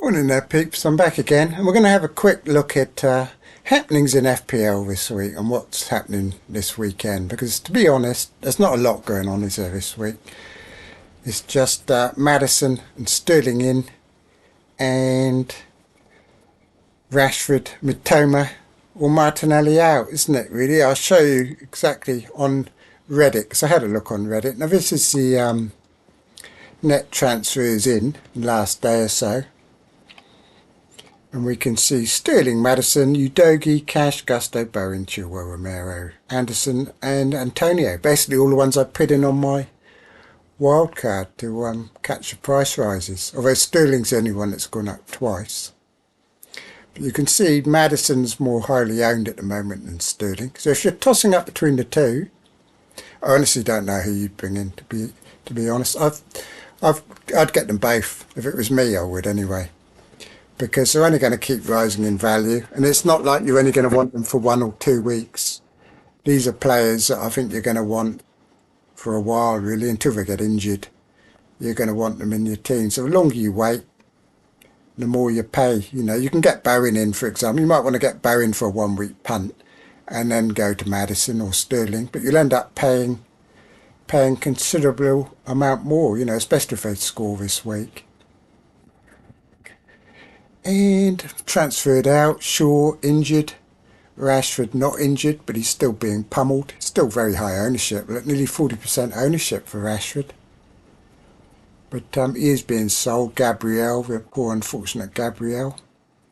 Morning there peeps, I'm back again and we're going to have a quick look at happenings in FPL this week and what's happening this weekend, because to be honest there's not a lot going on, is there, this week. It's just Maddison and Sterling in and Rashford, Mitoma or Martinelli out, isn't it really? I'll show you exactly on Reddit, because I had a look on Reddit. Now this is the net transfers in the last day or so. And we can see Sterling, Maddison, Udogie, Cash, Gusto, Bowen, Chilwell, Romero, Anderson and Antonio. Basically all the ones I put in on my wildcard to catch the price rises. Although Sterling's the only one that's gone up twice. But you can see Maddison's more highly owned at the moment than Sterling. So if you're tossing up between the two, I honestly don't know who you'd bring in, to be honest. I'd get them both. If it was me, I would anyway. Because they're only going to keep rising in value, and it's not like you're only going to want them for 1 or 2 weeks. These are players that I think you're going to want for a while, really, until they get injured. You're going to want them in your team. So the longer you wait, the more you pay. You know, you can get Bowen in, for example. You might want to get Bowen for a 1-week punt and then go to Maddison or Sterling, but you'll end up paying considerable amount more, you know, especially if they score this week. And transferred out, Shaw injured, Rashford not injured, but he's still being pummeled. Still very high ownership, nearly 40% ownership for Rashford. But he is being sold. Gabriel, the poor unfortunate Gabriel.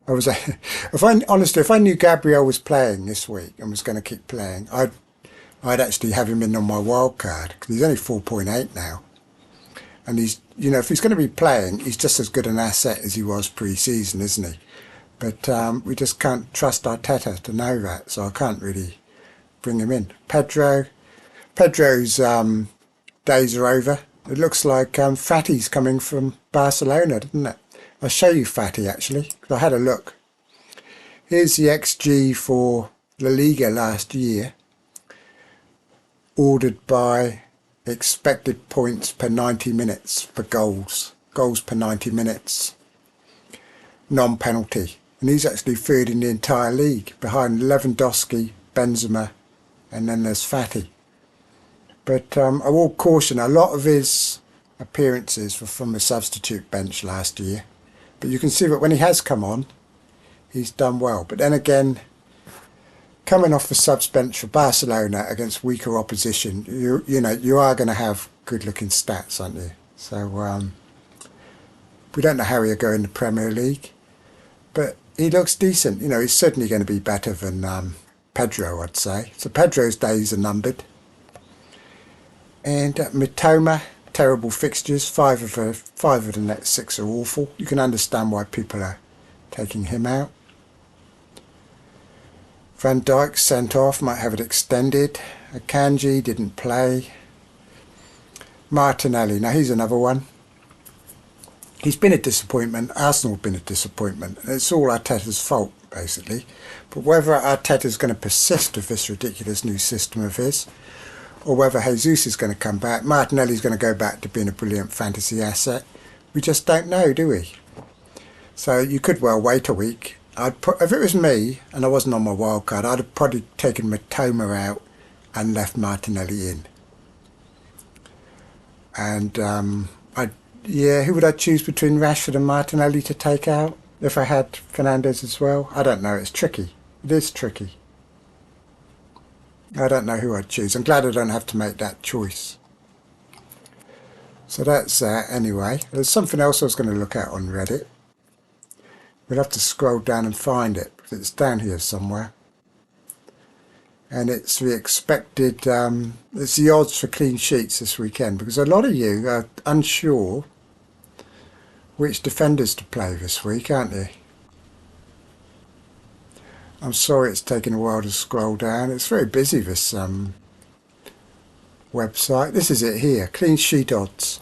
If I knew Gabriel was playing this week and was going to keep playing, I'd actually have him in on my wild card, because he's only 4.8 now. And he's, you know, if he's going to be playing, he's just as good an asset as he was pre-season, isn't he? But we just can't trust Arteta to know that, so I can't really bring him in. Pedro's days are over. It looks like Fatty's coming from Barcelona, doesn't it? I'll show you Fatty, actually, because I had a look. Here's the XG for La Liga last year, ordered by expected points per 90 minutes for goals per 90 minutes, non-penalty, and he's actually third in the entire league, behind Lewandowski, Benzema, and then there's Fatty. But I will caution, a lot of his appearances were from the substitute bench last year, but you can see that when he has come on, he's done well. But then again, coming off the subs bench for Barcelona against weaker opposition, you know, you are going to have good-looking stats, aren't you? So we don't know how he'll go in the Premier League, but he looks decent. You know, he's certainly going to be better than Pedro, I'd say. So Pedro's days are numbered. And Mitoma, terrible fixtures. Five of the next 6 are awful. You can understand why people are taking him out. Van Dijk sent off, might have it extended. Akanji didn't play. Martinelli, now he's another one. He's been a disappointment. Arsenal have been a disappointment. It's all Arteta's fault, basically. But whether Arteta's going to persist with this ridiculous new system of his, or whether Jesus is going to come back, Martinelli's going to go back to being a brilliant fantasy asset, we just don't know, do we? So you could well wait a week. If it was me and I wasn't on my wild card, I'd have probably taken Mitoma out and left Martinelli in. And who would I choose between Rashford and Martinelli to take out if I had Fernandes as well? I don't know. It's tricky. It is tricky. I don't know who I'd choose. I'm glad I don't have to make that choice. So that's that anyway. There's something else I was going to look at on Reddit. We'll have to scroll down and find it, because it's down here somewhere. And it's the expected, it's the odds for clean sheets this weekend, because a lot of you are unsure which defenders to play this week, aren't you? I'm sorry it's taken a while to scroll down. It's very busy, this website. This is it here, clean sheet odds.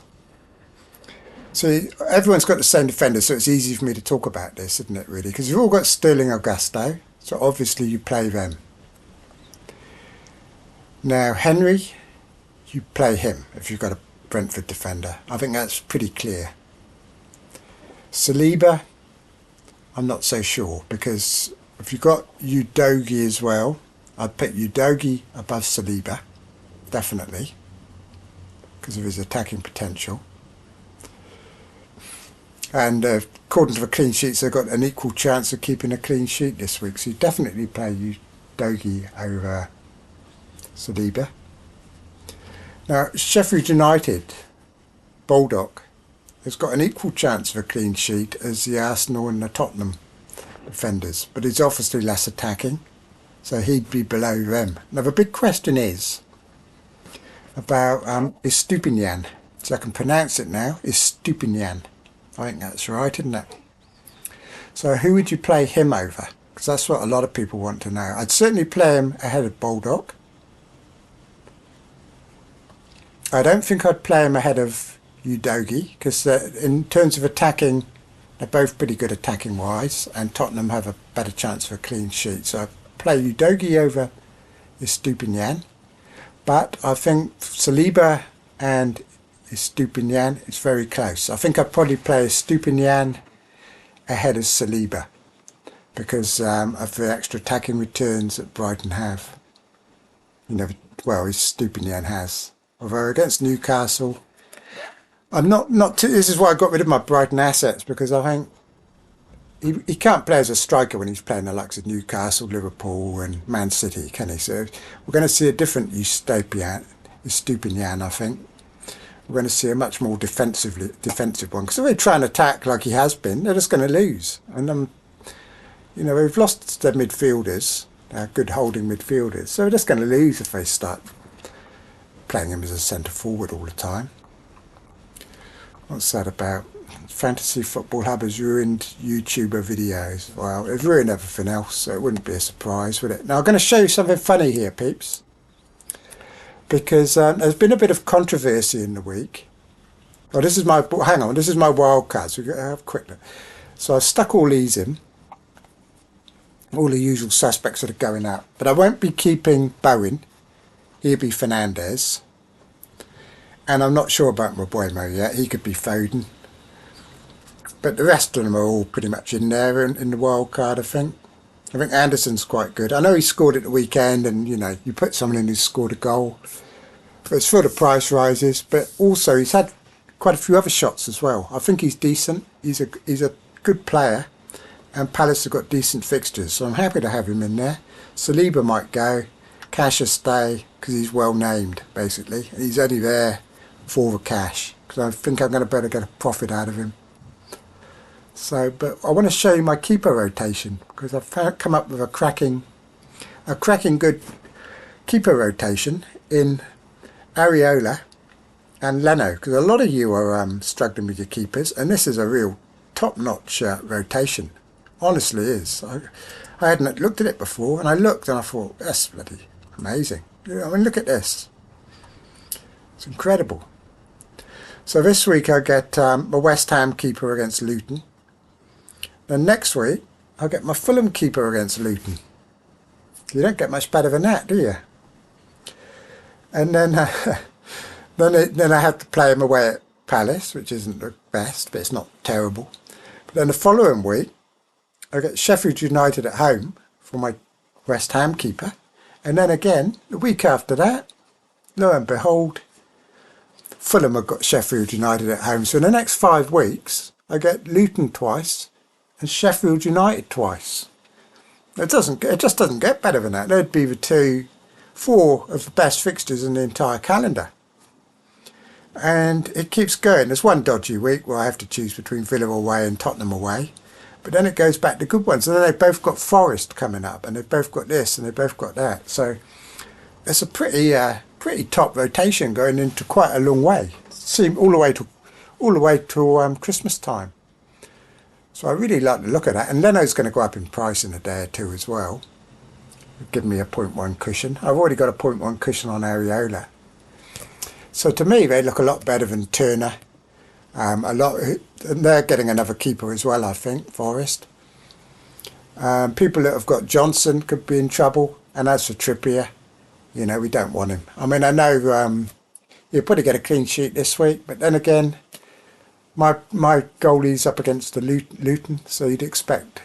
So everyone's got the same defender, so it's easy for me to talk about this, isn't it, really? Because you've all got Sterling or Gusto, so obviously you play them. Now, Henry, you play him if you've got a Brentford defender. I think that's pretty clear. Saliba, I'm not so sure, because if you've got Udogi as well, I'd put Udogi above Saliba, definitely, because of his attacking potential. And according to the clean sheets, they've got an equal chance of keeping a clean sheet this week. So you definitely play Udogi over Saliba. Now, Sheffield United, Baldock, has got an equal chance of a clean sheet as the Arsenal and the Tottenham defenders. But he's obviously less attacking, so he'd be below them. Now, the big question is about Estupinian. So I can pronounce it now, Estupinian. I think that's right, isn't it? So who would you play him over? Because that's what a lot of people want to know. I'd certainly play him ahead of Baldock. I don't think I'd play him ahead of Udogi, because in terms of attacking, they're both pretty good attacking wise, and Tottenham have a better chance for a clean sheet. So I'd play Udogi over Estupinian. But I think Saliba and Estupinian is very close. I think I'd probably play Estupinian ahead of Saliba because of the extra attacking returns that Brighton have. You know, well, Estupinian has. Although against Newcastle, I'm not this is why I got rid of my Brighton assets, because I think he can't play as a striker when he's playing the likes of Newcastle, Liverpool and Man City, can he? So we're going to see a different Estupinian, I think. We're going to see a much more defensive one, because if they try and attack like he has been, they're just going to lose. And you know, we've lost their midfielders, good holding midfielders, so they're just going to lose if they start playing him as a centre forward all the time. What's that about? Fantasy Football Hub has ruined YouTuber videos. Well, it's ruined everything else, so it wouldn't be a surprise, would it? Now I'm going to show you something funny here, peeps, because there's been a bit of controversy in the week. Oh, this is my wildcard, so we've got to have a quick look. So I've stuck all these in, all the usual suspects that are going out, but I won't be keeping Bowen. He'll be Fernandez. And I'm not sure about Mbeumo yet. He could be Foden. But the rest of them are all pretty much in there in the wild card, I think. I think Anderson's quite good. I know he scored at the weekend, and, you know, you put someone in who's scored a goal. But it's for the price rises. But also, he's had quite a few other shots as well. I think he's decent. He's a good player. And Palace have got decent fixtures. So I'm happy to have him in there. Saliba might go. Cash will stay, because he's well named, basically. He's only there for the cash, because I think I'm going to better get a profit out of him. So, but I want to show you my keeper rotation, because I've come up with a cracking good keeper rotation in Areola and Leno, because a lot of you are struggling with your keepers, and this is a real top-notch rotation. Honestly is. I hadn't looked at it before, and I looked and I thought, that's bloody amazing. I mean, look at this. It's incredible. So this week I get a West Ham keeper against Luton. Then next week I'll get my Fulham keeper against Luton. You don't get much better than that, do you? And then then I have to play him away at Palace, which isn't the best, but it's not terrible. But then the following week I get Sheffield United at home for my West Ham keeper. And then again, the week after that, lo and behold, Fulham have got Sheffield United at home. So in the next 5 weeks, I get Luton twice and Sheffield United twice. It just doesn't get better than that. They'd be the 4 of the best fixtures in the entire calendar. And it keeps going. There's one dodgy week where I have to choose between Villa away and Tottenham away. But then it goes back to good ones. And then they've both got Forest coming up, and they've both got this, and they've both got that. So it's a pretty top rotation going into quite a long way. Seem all the way to Christmas time. So I really like the look of that. And Leno's going to go up in price in a day or two as well. Give me a 0.1 cushion. I've already got a 0.1 cushion on Areola. So to me, they look a lot better than Turner. And they're getting another keeper as well, I think, Forest. People that have got Johnson could be in trouble. And as for Trippier, you know, we don't want him. I mean, I know he'll probably get a clean sheet this week, but then again, My goalie's up against the Luton, so you'd expect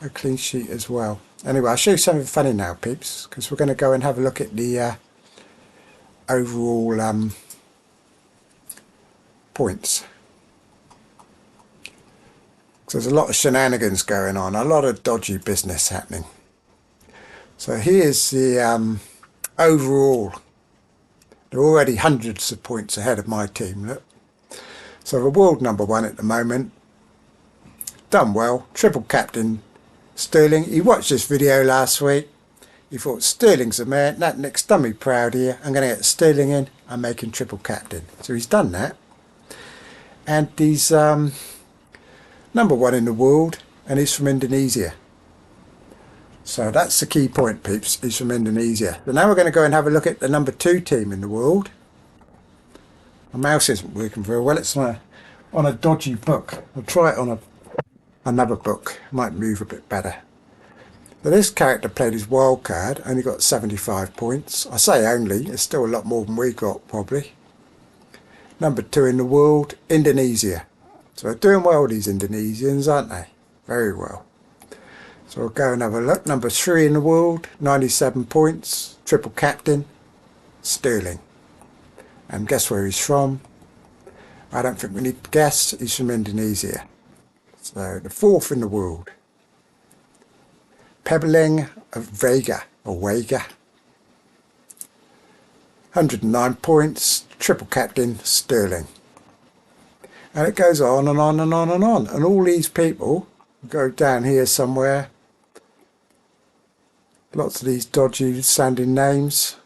a clean sheet as well. Anyway, I'll show you something funny now, peeps, because we're going to go and have a look at the overall points. So there's a lot of shenanigans going on, a lot of dodgy business happening. So here's the overall. They're already hundreds of points ahead of my team, look. So the world number one at the moment, done well, triple captain Sterling. He watched this video last week. He thought Sterling's a man, that Nick's done me proud here. I'm going to get Sterling in, I'm making triple captain. So he's done that. And he's number one in the world, and he's from Indonesia. So that's the key point, peeps, he's from Indonesia. So now we're going to go and have a look at the number two team in the world. My mouse isn't working very well, it's on a dodgy book. I'll try it on another book, might move a bit better. So this character played his Wildcard, only got 75 points. I say only, it's still a lot more than we got probably. Number two in the world, Indonesia. So they're doing well, these Indonesians, aren't they? Very well. So we'll go and have a look. Number three in the world, 97 points, triple captain, Sterling. And guess where he's from? I don't think we need to guess, he's from Indonesia. So the fourth in the world, Pebbling of Vega, or Wega. 109 points, triple captain, Sterling. And it goes on and on and on and on. And all these people go down here somewhere. Lots of these dodgy sounding names.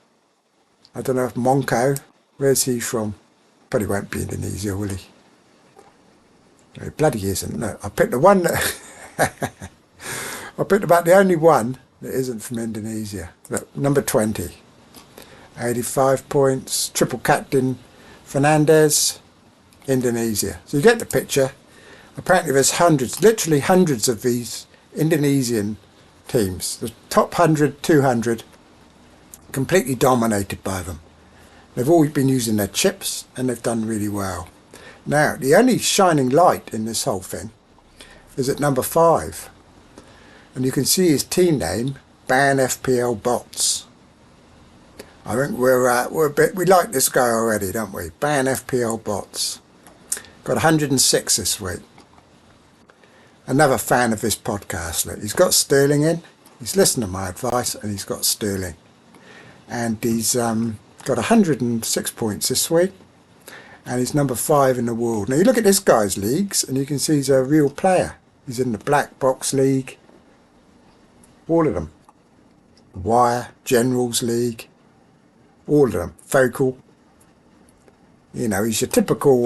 I don't know if Monko, where's he from? But he won't be Indonesia, will he? No, he bloody isn't. No, I picked the one that I picked about the only one that isn't from Indonesia. Look, number 20. 85 points, triple captain, Fernandez, Indonesia. So you get the picture. Apparently there's hundreds, literally hundreds of these Indonesian teams. The top 100, 200, completely dominated by them. They've always been using their chips and they've done really well. Now, the only shining light in this whole thing is at number 5. And you can see his team name, Ban FPL Bots. I think we're a bit, we like this guy already, don't we? Ban FPL Bots. Got 106 this week. Another fan of this podcast. Look, he's got Sterling in. He's listened to my advice and he's got Sterling. And he's got 106 points this week. And he's number 5 in the world. Now you look at this guy's leagues and you can see he's a real player. He's in the Black Box League. All of them. Wire, Generals League. All of them. Focal. You know, he's your typical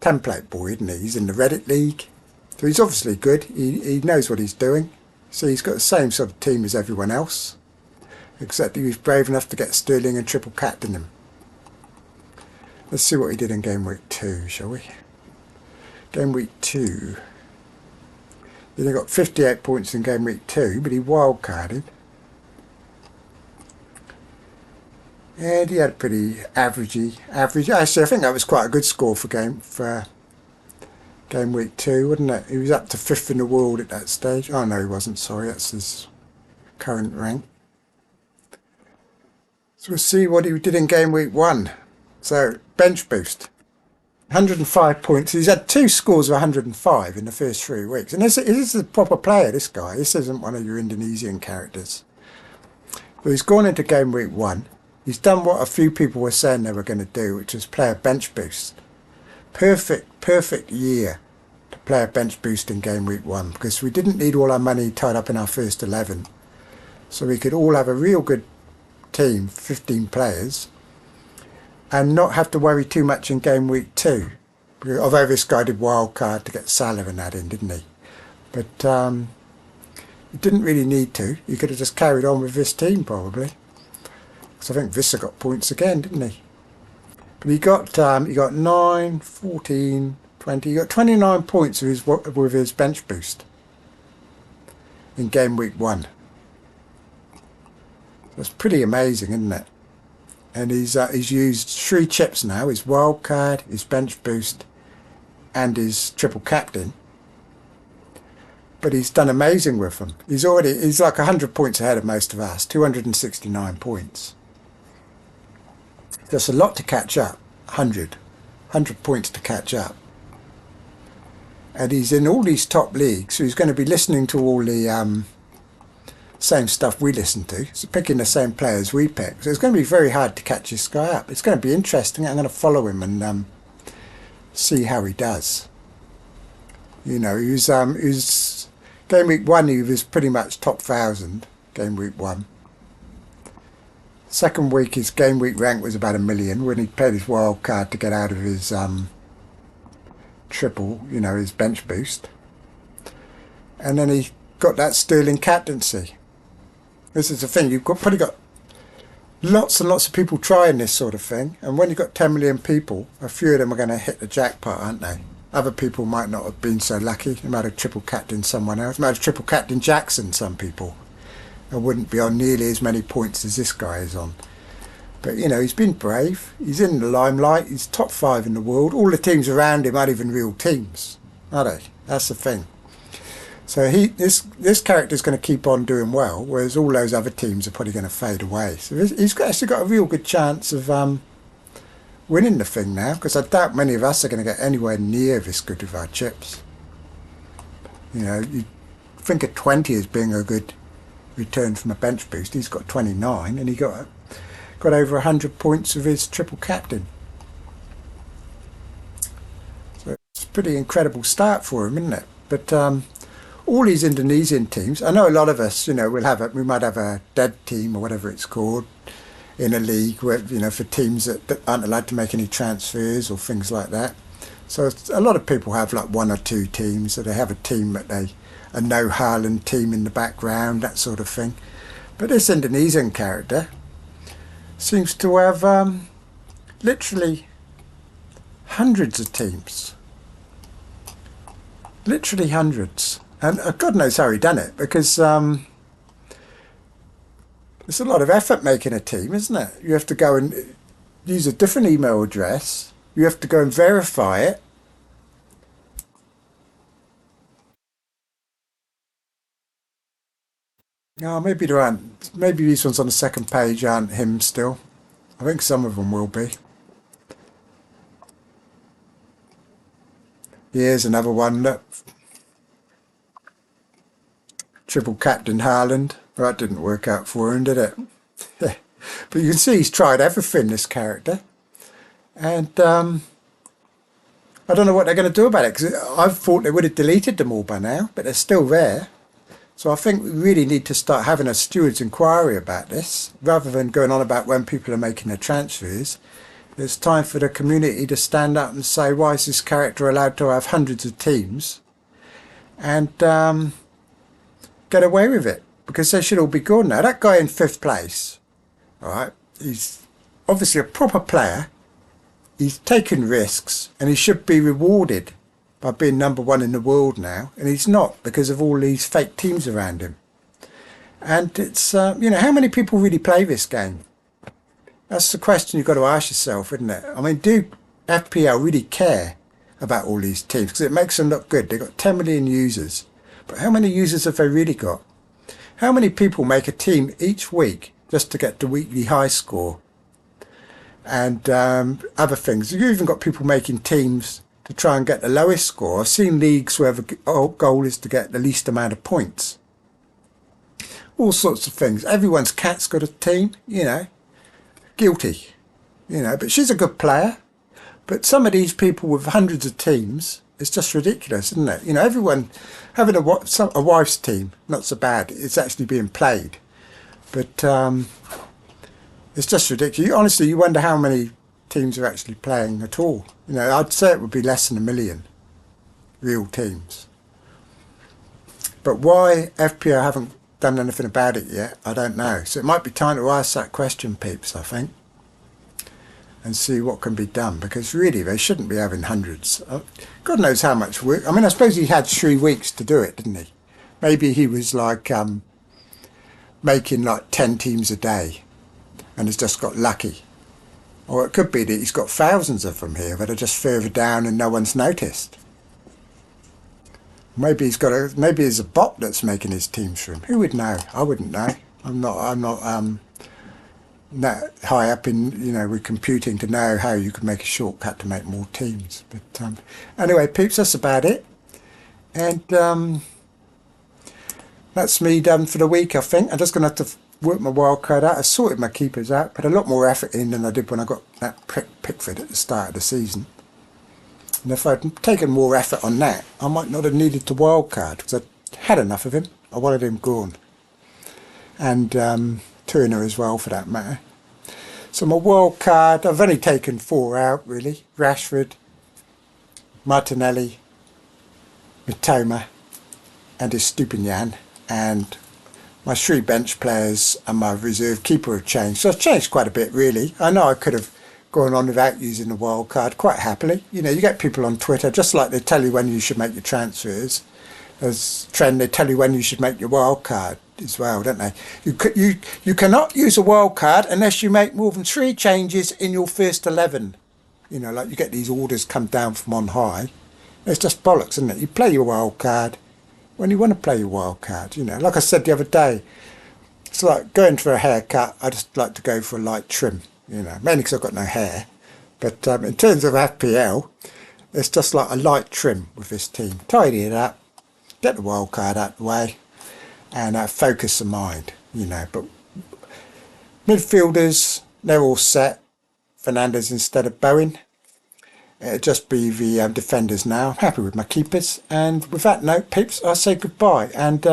template boy, isn't he? He's in the Reddit League. So he's obviously good. He knows what he's doing. So he's got the same sort of team as everyone else. Except he was brave enough to get Sterling and triple captain him. Let's see what he did in game week 2, shall we? Game week 2. He only got 58 points in game week 2, but he wildcarded. And he had a pretty average. Actually, I think that was quite a good score for game week 2, wasn't it? He was up to 5th in the world at that stage. Oh no, he wasn't. Sorry, that's his current rank. So we'll see what he did in game week 1. So bench boost, 105 points. He's had 2 scores of 105 in the first 3 weeks. And this is a proper player. This guy. This isn't one of your Indonesian characters. But he's gone into game week 1. He's done what a few people were saying they were going to do, which was play a bench boost. Perfect year to play a bench boost in game week 1, because we didn't need all our money tied up in our first 11. So we could all have a real good team, 15 players, and not have to worry too much in game week 2. Although this guy did wildcard to get Salah and that in, didn't he? But he didn't really need to. He could have just carried on with this team probably. So I think Vissa got points again, didn't he? But he got 9, 14, 20. He got 29 points with his bench boost in game week 1. That's pretty amazing, isn't it? and he's used 3 chips now: his wildcard, his bench boost, and his triple captain. But he's done amazing with them. He's like 100 points ahead of most of us, 269 points. There's a lot to catch up. 100 points to catch up. And he's in all these top leagues, so he's going to be listening to all the same stuff we listen to, so picking the same players we pick. So it's going to be very hard to catch this guy up. It's going to be interesting. I'm going to follow him and see how he does. You know, he was game week 1. He was pretty much top 1,000. Game week 1. Second week, his game week rank was about 1 million when he played his wild card to get out of his triple, you know, his bench boost. And then he got that Sterling captaincy. This is the thing, you've probably got lots and lots of people trying this sort of thing, and when you've got 10 million people, a few of them are going to hit the jackpot, aren't they? Other people might not have been so lucky. They might have triple captained someone else. They might have triple captained Jackson, some people. And wouldn't be on nearly as many points as this guy is on. But, you know, he's been brave. He's in the limelight. He's top 5 in the world. All the teams around him aren't even real teams, are they? That's the thing. So this character's going to keep on doing well, whereas all those other teams are probably going to fade away. So he's actually got a real good chance of winning the thing now, because I doubt many of us are going to get anywhere near this good with our chips. You know, you think of 20 as being a good return from a bench boost. He's got 29, and he got over 100 points of his triple captain. So it's a pretty incredible start for him, isn't it? But all these Indonesian teams, I know a lot of us, you know, we might have a dead team or whatever it's called in a league where, you know, for teams that aren't allowed to make any transfers or things like that. So a lot of people have like 1 or 2 teams, so they have a team that a no Haaland team in the background, that sort of thing. But this Indonesian character seems to have literally hundreds of teams. Literally hundreds. And God knows how he done it, because it's a lot of effort making a team, isn't it? You have to go and use a different email address. You have to go and verify it. Oh, maybe there aren't. Maybe these ones on the second page aren't him still. I think some of them will be. Here's another one. Look. Triple captain Haaland. Well, that didn't work out for him, did it? But you can see he's tried everything, this character. And I don't know what they're going to do about it, because I thought they would have deleted them all by now, but they're still there. So I think we really need to start having a steward's inquiry about this, rather than going on about when people are making their transfers. It's time for the community to stand up and say, why is this character allowed to have hundreds of teams and get away with it? Because they should all be gone now. That guy in 5th place, all right, he's obviously a proper player. He's taken risks, and he should be rewarded by being #1 in the world now, and he's not, because of all these fake teams around him. And it's, you know, how many people really play this game? That's the question you've got to ask yourself, isn't it? I mean, do FPL really care about all these teams? Because it makes them look good. They've got 10 million users. But how many users have they really got? How many people make a team each week just to get the weekly high score? And other things. You've even got people making teams to try and get the lowest score. I've seen leagues where the goal is to get the least amount of points. All sorts of things. Everyone's cat's got a team, you know. Guilty, you know. But she's a good player. But some of these people with hundreds of teams, it's just ridiculous, isn't it? You know, everyone having a wife's team, not so bad. It's actually being played. But it's just ridiculous. Honestly, you wonder how many teams are actually playing at all. You know, I'd say it would be less than 1 million real teams. But why FPL haven't done anything about it yet, I don't know. So it might be time to ask that question, peeps, I think, and see what can be done, because really they shouldn't be having hundreds. God knows how much work. I mean, I suppose he had 3 weeks to do it, didn't he? Maybe he was like making like 10 teams a day and has just got lucky. Or it could be that he's got thousands of them here that are just further down and no one's noticed. Maybe maybe it's a bot that's making his teams for him. Who would know? I wouldn't know. I'm not that high up in, with computing to know how you can make a shortcut to make more teams. But anyway, peeps, that's about it. And that's me done for the week, I think. I'm just going to have to work my wildcard out. I sorted my keepers out, put a lot more effort in than I did when I got that Pickford at the start of the season. And if I'd taken more effort on that, I might not have needed to wildcard, because I had enough of him. I wanted him gone. And Turner as well, for that matter. So my wildcard, I've only taken 4 out, really. Rashford, Martinelli, Mitoma, and Estupinian. And my 3 bench players and my reserve keeper have changed. So I've changed quite a bit, really. I know I could have gone on without using the wild card quite happily. You get people on Twitter, just like they tell you when you should make your transfers. As trend, they tell you when you should make your wild card as well, don't they? You cannot use a wild card unless you make more than 3 changes in your first 11. Like you get these orders come down from on high. It's just bollocks, isn't it? You play your wild card when you want to play your wild card. Like I said the other day, it's like going for a haircut. I just like to go for a light trim. Mainly because I've got no hair. But in terms of FPL, it's just like a light trim with this team. Tidy it up, get the wild card out of the way, and focus the mind. But midfielders, they're all set. Fernandes instead of Bowen. It'll just be the defenders now. I'm happy with my keepers. And with that note, peeps, I say goodbye. And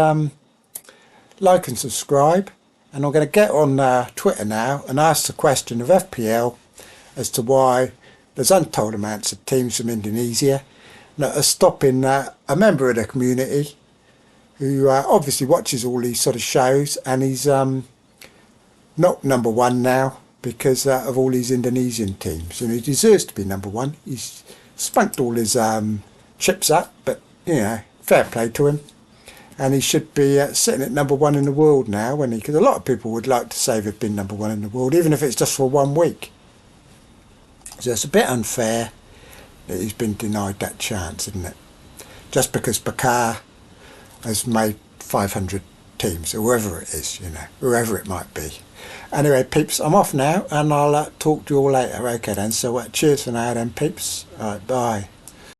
like and subscribe. And I'm going to get on Twitter now and ask the question of FPL as to why there's untold amounts of teams from Indonesia that are stopping a member of the community who obviously watches all these sort of shows, and he's not number 1 now because of all these Indonesian teams. He deserves to be number 1. He's spunked all his chips up, but fair play to him. And he should be sitting at number 1 in the world now, because a lot of people would like to say they've been number 1 in the world, even if it's just for 1 week. So it's a bit unfair that he's been denied that chance, isn't it? Just because Bakar has made 500 teams, or whoever it is, whoever it might be. Anyway, peeps, I'm off now, and I'll talk to you all later. Okay then, so cheers for now then, peeps. All right, bye.